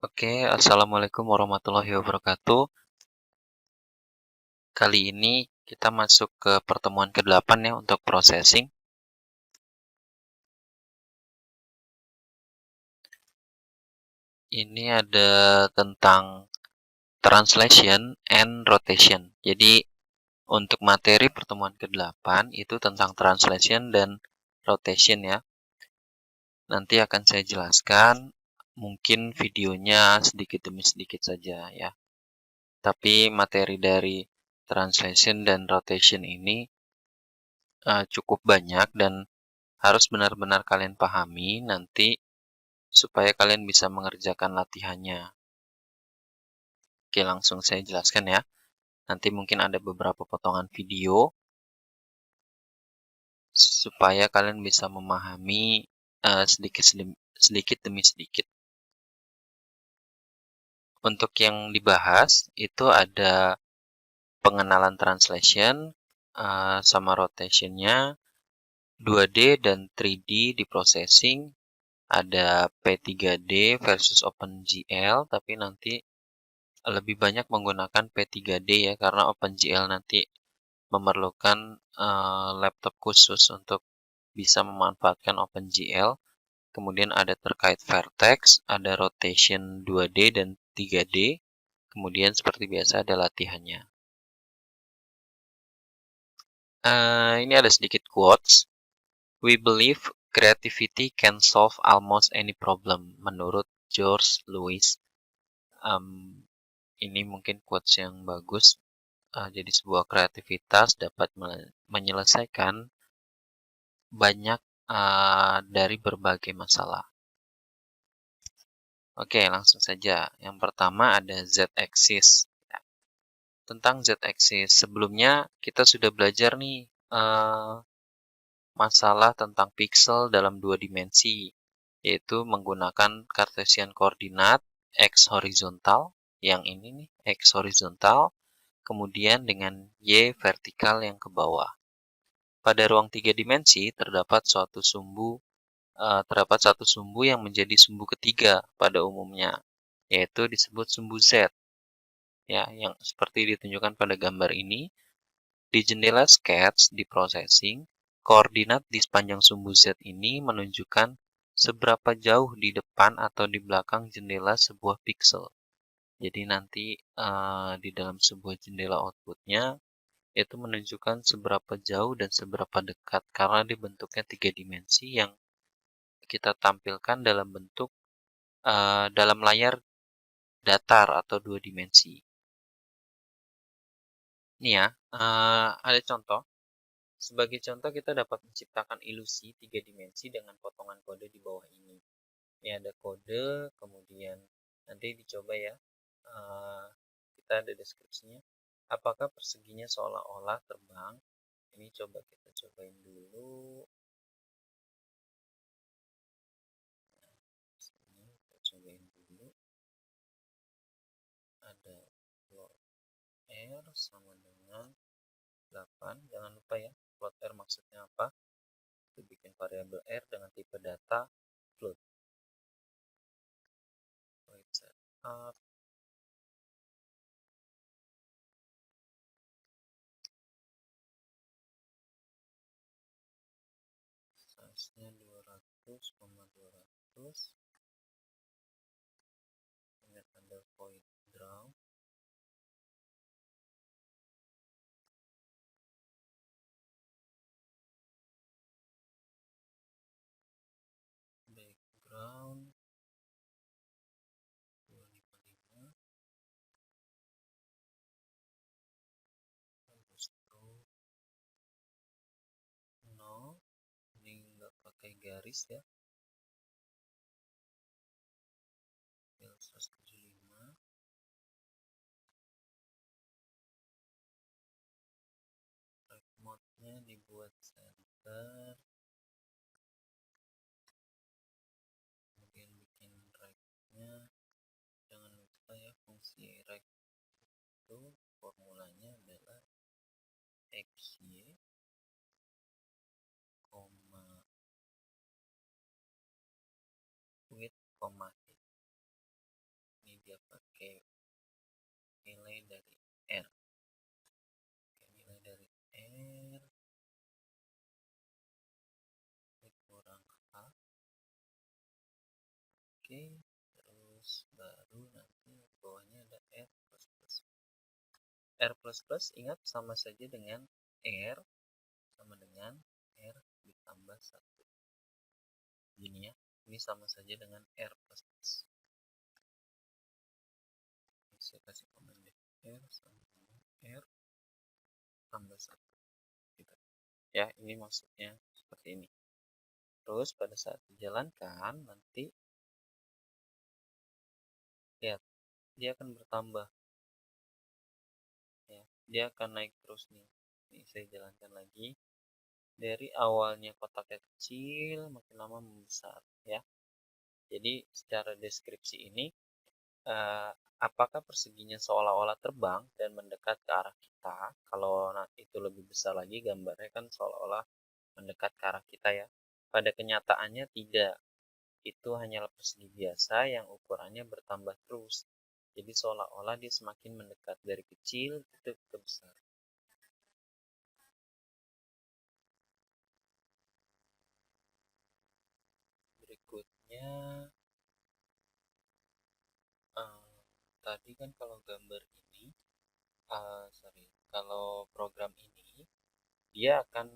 Oke, assalamualaikum warahmatullahi wabarakatuh. Kali ini kita masuk ke pertemuan ke-8 ya untuk processing. Ini ada tentang translation and rotation. Jadi untuk materi pertemuan ke-8 itu tentang translation dan rotation ya. Nanti akan saya jelaskan, mungkin videonya sedikit demi sedikit saja ya. Tapi materi dari translation dan rotation ini cukup banyak dan harus benar-benar kalian pahami nanti supaya kalian bisa mengerjakan latihannya. Oke, langsung saya jelaskan ya. Nanti mungkin ada beberapa potongan video supaya kalian bisa memahami sedikit demi sedikit. Untuk yang dibahas itu ada pengenalan translation sama rotationnya, 2D dan 3D di processing, ada P3D versus OpenGL, tapi nanti lebih banyak menggunakan P3D ya, karena OpenGL nanti memerlukan laptop khusus untuk bisa memanfaatkan OpenGL. Kemudian ada terkait vertex, ada rotation 2D dan 3D. Kemudian seperti biasa ada latihannya. Ini ada sedikit quotes. We believe creativity can solve almost any problem, menurut George Louis. Ini mungkin quotes yang bagus. Jadi sebuah kreativitas dapat menyelesaikan banyak dari berbagai masalah. Oke, langsung saja. Yang pertama ada z-axis. Tentang z-axis, sebelumnya kita sudah belajar nih masalah tentang pixel dalam 2 dimensi, yaitu menggunakan Cartesian koordinat x horizontal, yang ini nih, x horizontal, kemudian dengan y vertikal yang ke bawah. Pada ruang 3 dimensi terdapat satu sumbu yang menjadi sumbu ketiga pada umumnya, yaitu disebut sumbu Z. Ya, yang seperti ditunjukkan pada gambar ini. Di jendela sketch di processing, koordinat di sepanjang sumbu Z ini menunjukkan seberapa jauh di depan atau di belakang jendela sebuah pixel. Jadi nanti di dalam sebuah jendela outputnya itu menunjukkan seberapa jauh dan seberapa dekat karena dibentuknya 3 dimensi yang kita tampilkan dalam bentuk dalam layar datar atau 2 dimensi. Ini ya, ada contoh. Sebagai contoh kita dapat menciptakan ilusi 3 dimensi dengan potongan kode di bawah ini. Ini ada kode, kemudian nanti dicoba ya, kita ada deskripsinya. Apakah perseginya seolah-olah terbang? Ini coba kita cobain dulu. Sini kita cobain dulu. Ada plot R sama dengan 8. Jangan lupa ya, plot R maksudnya apa? Kita bikin variabel R dengan tipe data float. Void setup. Size-nya 200,200. Ini ada void draw. Background 255. Stroke 0. Ini nggak pakai garis ya. Fill 175. Track mode-nya dibuat center. Kemudian bikin rect-nya. Jangan lupa ya, fungsi rect itu formulanya adalah xy, width, height. Oke, nilai dari R. Oke, nilai dari R kurang H. Oke, terus baru nanti bawahnya ada R plus plus. R plus plus ingat sama saja dengan R sama dengan R ditambah 1. Gini ya, ini sama saja dengan R plus plus. Saya kasih komen deh, R sama dengan R tambah 1. Gitu. Ya, ini maksudnya seperti ini. Terus pada saat dijalankan nanti lihat dia akan bertambah ya, dia akan naik terus nih. Ini saya jalankan lagi dari awalnya kotaknya kecil makin lama membesar ya. Jadi secara deskripsi ini apakah perseginya seolah-olah terbang dan mendekat ke arah kita. Kalau itu lebih besar lagi gambarnya kan seolah-olah mendekat ke arah kita ya. Pada kenyataannya tidak. Itu hanyalah persegi biasa yang ukurannya bertambah terus. Jadi seolah-olah dia semakin mendekat dari kecil ke besar. Berikutnya, tadi kan kalau gambar ini, kalau program ini, dia akan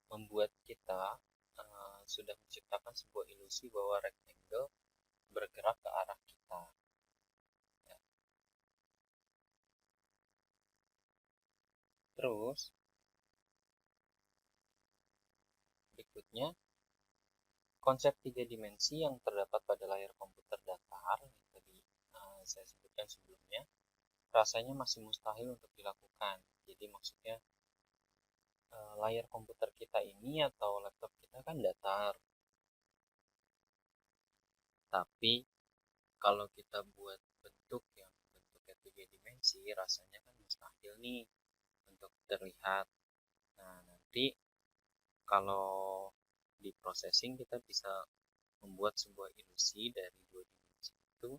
membuat kita sudah menciptakan sebuah ilusi bahwa rectangle bergerak ke arah kita. Ya. Terus, berikutnya, konsep 3 dimensi yang terdapat pada layar komputer datar yang tadi saya sebutkan sebelumnya, rasanya masih mustahil untuk dilakukan. Jadi maksudnya layar komputer kita ini atau laptop kita kan datar. Tapi kalau kita buat bentuk yang bentuknya 3 dimensi, rasanya kan mustahil nih untuk terlihat. Nah, nanti kalau di processing kita bisa membuat sebuah ilusi dari 2 dimensi itu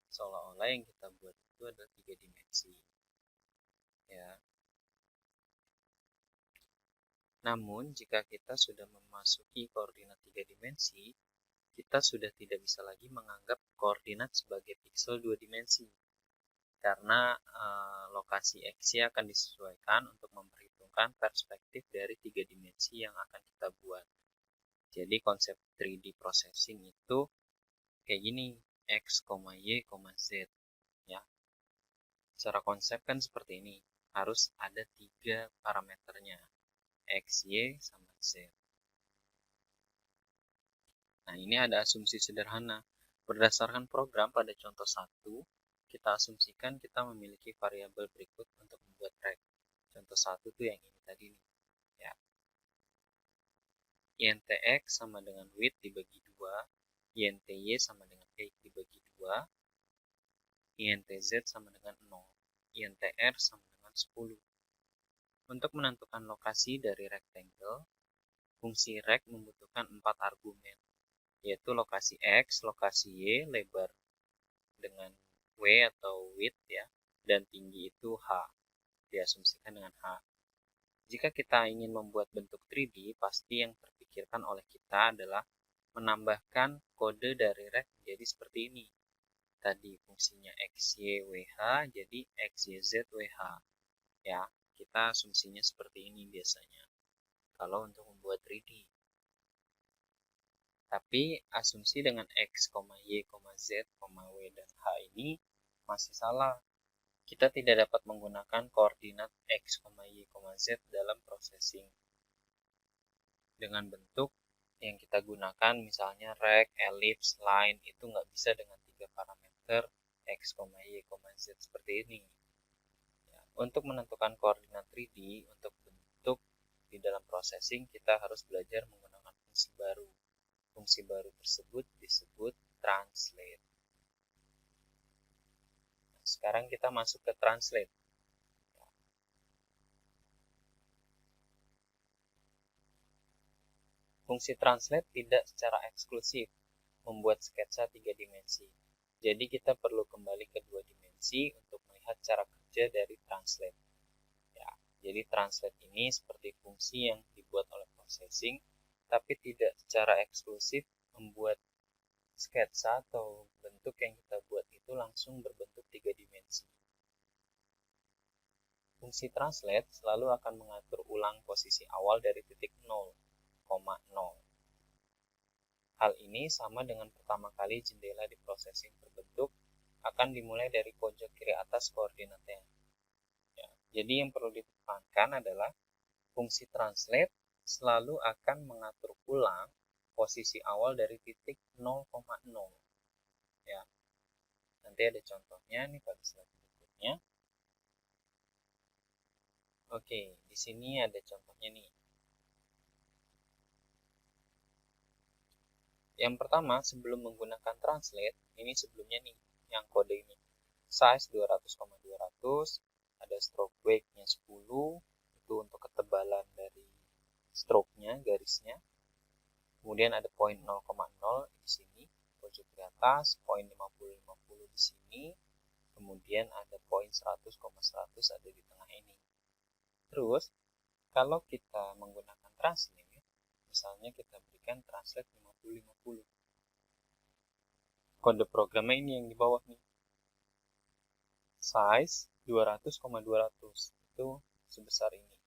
seolah-olah yang kita buat itu adalah 3 dimensi. Ya. Namun, jika kita sudah memasuki koordinat 3 dimensi, kita sudah tidak bisa lagi menganggap koordinat sebagai piksel 2 dimensi. Karena lokasi X-Y akan disesuaikan untuk memperhitungkan perspektif dari 3 dimensi yang akan kita buat. Jadi konsep 3D processing itu kayak gini, X, Y, Z. Ya. Secara konsep kan seperti ini. Harus ada 3 parameternya. X, Y, sama Z. Nah, ini ada asumsi sederhana. Berdasarkan program pada contoh 1, kita asumsikan kita memiliki variabel berikut untuk membuat rect. Contoh 1 itu yang ini tadi nih. Ya. INTX sama dengan width dibagi 2, INTY sama dengan height dibagi 2, INTZ sama dengan 0, INTR sama dengan 10. Untuk menentukan lokasi dari rectangle, fungsi rect membutuhkan 4 argumen, yaitu lokasi X, lokasi Y, lebar dengan W atau width ya, dan tinggi itu H, diasumsikan dengan H. Jika kita ingin membuat bentuk 3D, pasti yang terpikirkan oleh kita adalah menambahkan kode dari rect menjadi seperti ini. Tadi fungsinya XYWH jadi XYZWH. Ya, kita asumsinya seperti ini biasanya. Kalau untuk membuat 3D. Tapi asumsi dengan X, Y, Z, W, dan H ini masih salah. Kita tidak dapat menggunakan koordinat X, Y, Z dalam processing. Dengan bentuk yang kita gunakan misalnya rect, ellipse, line itu nggak bisa dengan 3 parameter X, Y, Z seperti ini. Ya, untuk menentukan koordinat 3D untuk bentuk di dalam processing kita harus belajar menggunakan fungsi baru. Fungsi baru tersebut disebut translate. Nah, sekarang kita masuk ke translate. Fungsi translate tidak secara eksklusif membuat sketsa 3 dimensi. Jadi kita perlu kembali ke dua dimensi untuk melihat cara kerja dari translate. Ya, jadi translate ini seperti fungsi yang dibuat oleh processing, tapi tidak secara eksklusif membuat sketsa atau bentuk yang kita buat itu langsung berbentuk tiga dimensi. Fungsi translate selalu akan mengatur ulang posisi awal dari titik 0,0. Hal ini sama dengan pertama kali jendela di processing terbentuk, akan dimulai dari pojok kiri atas koordinatnya. Ya, jadi yang perlu ditekankan adalah fungsi translate selalu akan mengatur ulang posisi awal dari titik 0,0. Ya, nanti ada contohnya nih pada slide berikutnya. Oke, di sini ada contohnya nih. Yang pertama, sebelum menggunakan translate, ini sebelumnya nih, yang kode ini. Size 200,200, ada stroke weight-nya 10, itu untuk ketebalan dari stroke-nya, garisnya. Kemudian ada poin 0,0 di sini, pojok di atas, poin 50,50 di sini, kemudian ada poin 100,100 ada di tengah ini. Terus, kalau kita menggunakan translate, misalnya kita berikan translate 50-50. Kode programnya ini yang di bawah nih. Size 200,200 itu sebesar ini.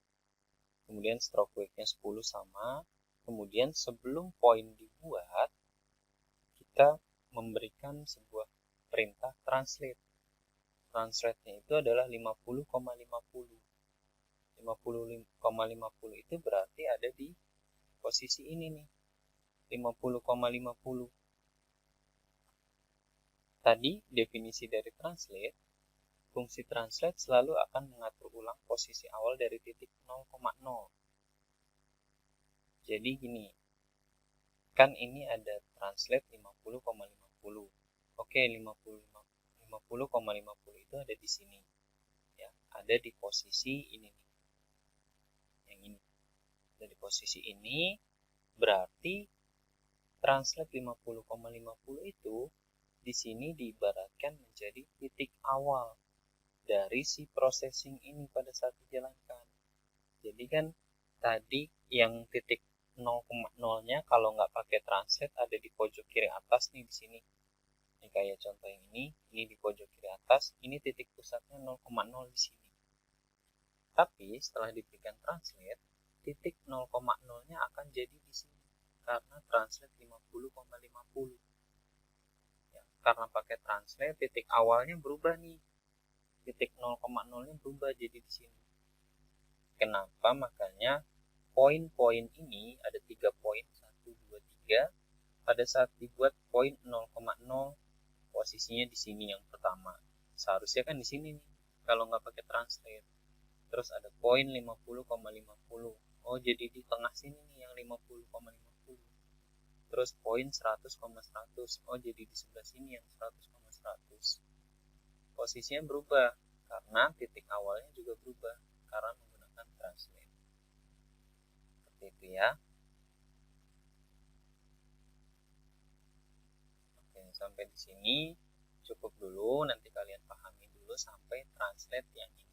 Kemudian stroke weight-nya 10 sama. Kemudian sebelum poin dibuat, kita memberikan sebuah perintah translate. Translate-nya itu adalah 50,50. 50,50 itu berarti ada di posisi ini nih. 50,50. Tadi definisi dari translate, fungsi translate selalu akan mengatur ulang posisi awal dari titik 0,0. Jadi gini, kan ini ada translate 50,50. Oke, 50,50 itu ada di sini. Ya, ada di posisi ini nih. Yang ini. Ada di posisi ini, berarti translate 50,50 itu di sini diibaratkan menjadi titik awal dari si processing ini pada saat dijalankan. Jadi kan tadi yang titik 0,0-nya kalau nggak pakai translate ada di pojok kiri atas nih di sini. Ini kayak contoh yang ini di pojok kiri atas, ini titik pusatnya 0,0 di sini. Tapi setelah diberikan translate, titik 0,0-nya akan jadi di sini karena translate 50,50. Ya, karena pakai translate, titik awalnya berubah nih. Titik 0,0-nya berubah jadi di sini. Kenapa? Makanya poin-poin ini ada 3 poin, 1, 2, 3. Pada saat dibuat poin 0,0 posisinya di sini yang pertama. Seharusnya kan di sini nih kalau nggak pakai translate. Terus ada poin 50,50. Oh, jadi di tengah sini nih yang 50,50. Terus poin 100,100. Oh, jadi di sebelah sini yang 100,100. Posisinya berubah karena titik awalnya juga berubah karena menggunakan translate. Seperti itu ya. Oke, sampai di sini cukup dulu. Nanti kalian pahami dulu sampai translate yang ini.